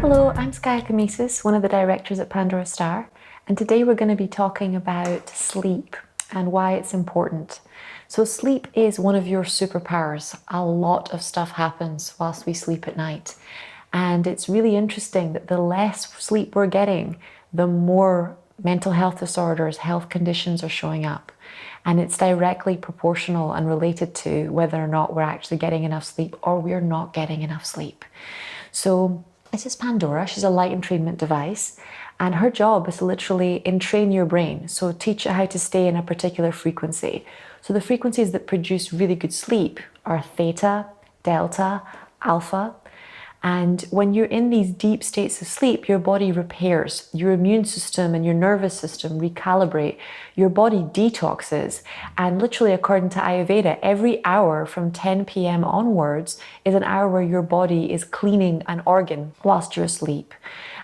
Hello, I'm Skye Kamesis, one of the directors at PandoraStar, and today we're going to be talking about sleep and why it's important. So sleep is one of your superpowers. A lot of stuff happens whilst we sleep at night, and it's really interesting that the less sleep we're getting, the more mental health disorders, health conditions are showing up. And it's directly proportional and related to whether or not we're actually getting enough sleep or we're not getting enough sleep. So this is Pandora. She's a light entrainment device, and her job is to literally entrain your brain. So teach it how to stay in a particular frequency. So the frequencies that produce really good sleep are theta, delta, alpha. And when you're in these deep states of sleep, your body repairs, your immune system and your nervous system recalibrate, your body detoxes. And literally, according to Ayurveda, every hour from 10 p.m. onwards is an hour where your body is cleaning an organ whilst you're asleep.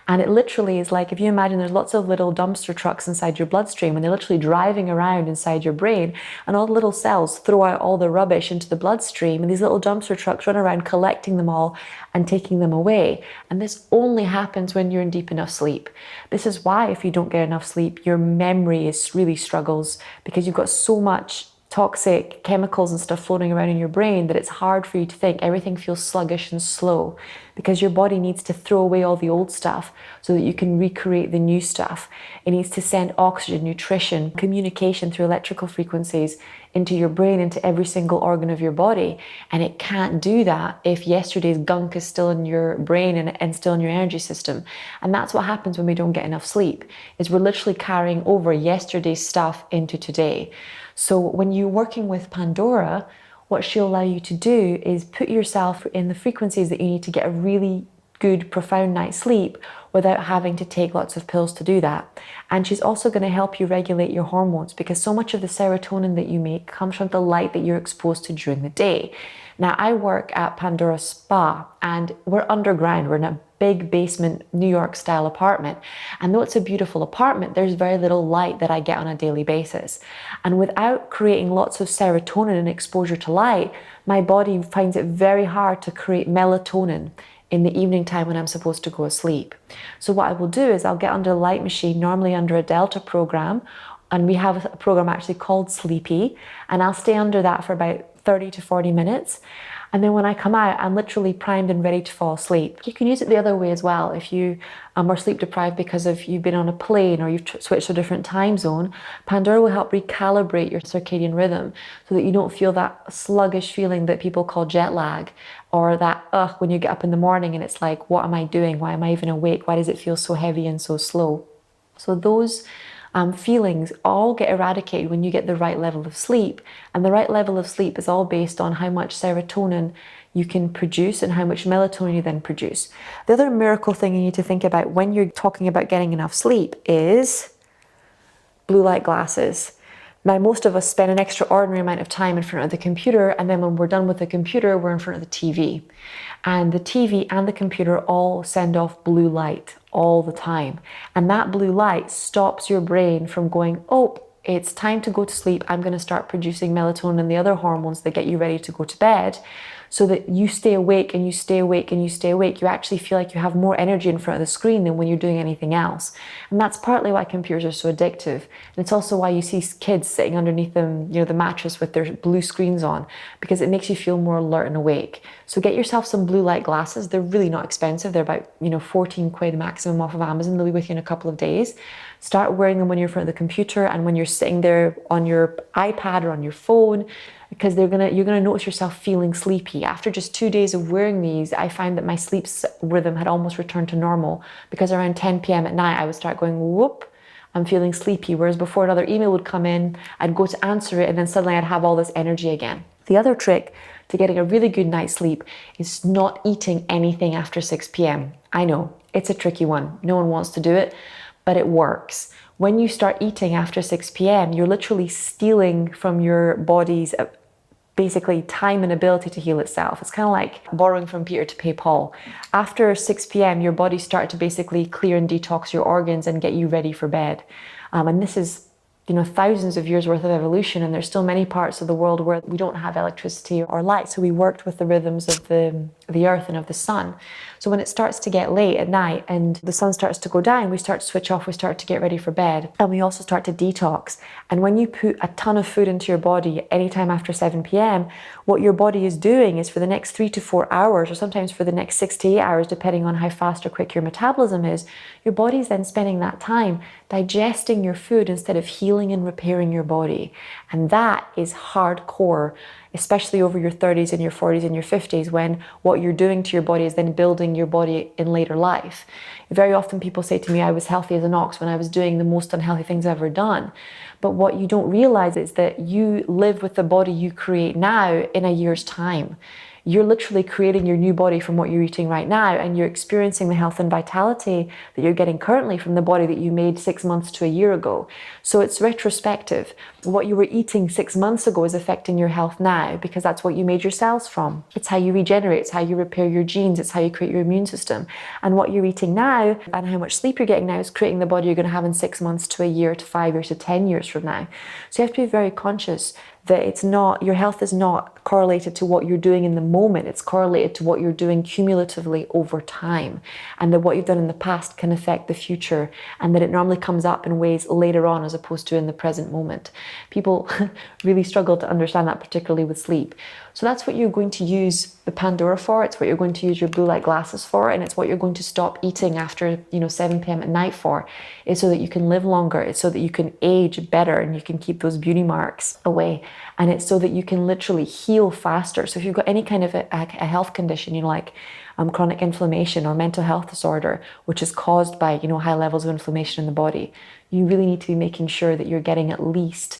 And it literally is like, if you imagine there's lots of little dumpster trucks inside your bloodstream, and they're literally driving around inside your brain, and all the little cells throw out all the rubbish into the bloodstream, and these little dumpster trucks run around collecting them all and taking them away. And this only happens when you're in deep enough sleep. This is why if you don't get enough sleep, your memory really struggles, because you've got so much toxic chemicals and stuff floating around in your brain that it's hard for you to think. Everything feels sluggish and slow because your body needs to throw away all the old stuff so that you can recreate the new stuff. It needs to send oxygen, nutrition, communication through electrical frequencies into your brain, into every single organ of your body. And it can't do that if yesterday's gunk is still in your brain and still in your energy system. And that's what happens when we don't get enough sleep, is we're literally carrying over yesterday's stuff into today. So when you're working with Pandora, what she'll allow you to do is put yourself in the frequencies that you need to get a really good, profound night's sleep without having to take lots of pills to do that. And she's also going to help you regulate your hormones, because so much of the serotonin that you make comes from the light that you're exposed to during the day. Now, I work at Pandora Spa, and we're underground. We're in a big basement New York style apartment, and though it's a beautiful apartment, there's very little light that I get on a daily basis. And without creating lots of serotonin and exposure to light, my body finds it very hard to create melatonin in the evening time when I'm supposed to go to sleep. So what I will do is I'll get under a light machine, normally under a Delta program, and we have a program actually called Sleepy, and I'll stay under that for about 30 to 40 minutes. And then when I come out, I'm literally primed and ready to fall asleep. You can use it the other way as well. If you are sleep deprived because of you've been on a plane or you've switched to a different time zone, Pandora will help recalibrate your circadian rhythm so that you don't feel that sluggish feeling that people call jet lag, or that when you get up in the morning and it's like, what am I doing? Why am I even awake? Why does it feel so heavy and so slow? So those feelings all get eradicated when you get the right level of sleep. And the right level of sleep is all based on how much serotonin you can produce and how much melatonin you then produce. The other miracle thing you need to think about when you're talking about getting enough sleep is blue light glasses. Now, most of us spend an extraordinary amount of time in front of the computer, and then when we're done with the computer, we're in front of the TV. And the TV and the computer all send off blue light all the time. And that blue light stops your brain from going, oh, it's time to go to sleep. I'm going to start producing melatonin and the other hormones that get you ready to go to bed, so that you stay awake and you stay awake and you stay awake. You actually feel like you have more energy in front of the screen than when you're doing anything else. And that's partly why computers are so addictive. And it's also why you see kids sitting underneath them, the mattress with their blue screens on, because it makes you feel more alert and awake. So get yourself some blue light glasses. They're really not expensive. They're about 14 quid maximum off of Amazon. They'll be with you in a couple of days. Start wearing them when you're in front of the computer and when you're sitting there on your iPad or on your phone, because you're gonna notice yourself feeling sleepy. After just 2 days of wearing these, I find that my sleep rhythm had almost returned to normal, because around 10 p.m. at night, I would start going, whoop, I'm feeling sleepy. Whereas before, another email would come in, I'd go to answer it, and then suddenly I'd have all this energy again. The other trick to getting a really good night's sleep is not eating anything after 6 p.m. I know, it's a tricky one. No one wants to do it, but it works. When you start eating after 6 p.m., you're literally stealing from your body's basically time and ability to heal itself. It's kind of like borrowing from Peter to pay Paul. After 6 p.m., your body starts to basically clear and detox your organs and get you ready for bed. And this is thousands of years worth of evolution, and there's still many parts of the world where we don't have electricity or light. So we worked with the rhythms of the earth and of the sun. So when it starts to get late at night and the sun starts to go down, we start to switch off, we start to get ready for bed, and we also start to detox. And when you put a ton of food into your body anytime after 7 p.m., what your body is doing is for the next 3 to 4 hours, or sometimes for the next 6 to 8 hours, depending on how fast or quick your metabolism is, your body's then spending that time digesting your food instead of healing and repairing your body. And that is hardcore, especially over your 30s and your 40s and your 50s, when what you're doing to your body is then building your body in later life. Very often people say to me, I was healthy as an ox when I was doing the most unhealthy things I've ever done. But what you don't realize is that you live with the body you create now in a year's time. You're literally creating your new body from what you're eating right now, and you're experiencing the health and vitality that you're getting currently from the body that you made 6 months to a year ago. So it's retrospective. What you were eating 6 months ago is affecting your health now, because that's what you made your cells from. It's how you regenerate, it's how you repair your genes, it's how you create your immune system. And what you're eating now and how much sleep you're getting now is creating the body you're going to have in 6 months to a year to 5 years to 10 years from now. So you have to be very conscious that it's not, your health is not correlated to what you're doing in the moment, it's correlated to what you're doing cumulatively over time, and that what you've done in the past can affect the future, and that it normally comes up in ways later on as opposed to in the present moment. People really struggle to understand that, particularly with sleep. So that's what you're going to use the Pandora for, it's what you're going to use your blue light glasses for, and it's what you're going to stop eating after 7 p.m. at night for, is so that you can live longer, it's so that you can age better and you can keep those beauty marks away, and it's so that you can literally heal faster. So if you've got any kind of a health condition, like chronic inflammation or mental health disorder, which is caused by high levels of inflammation in the body, you really need to be making sure that you're getting at least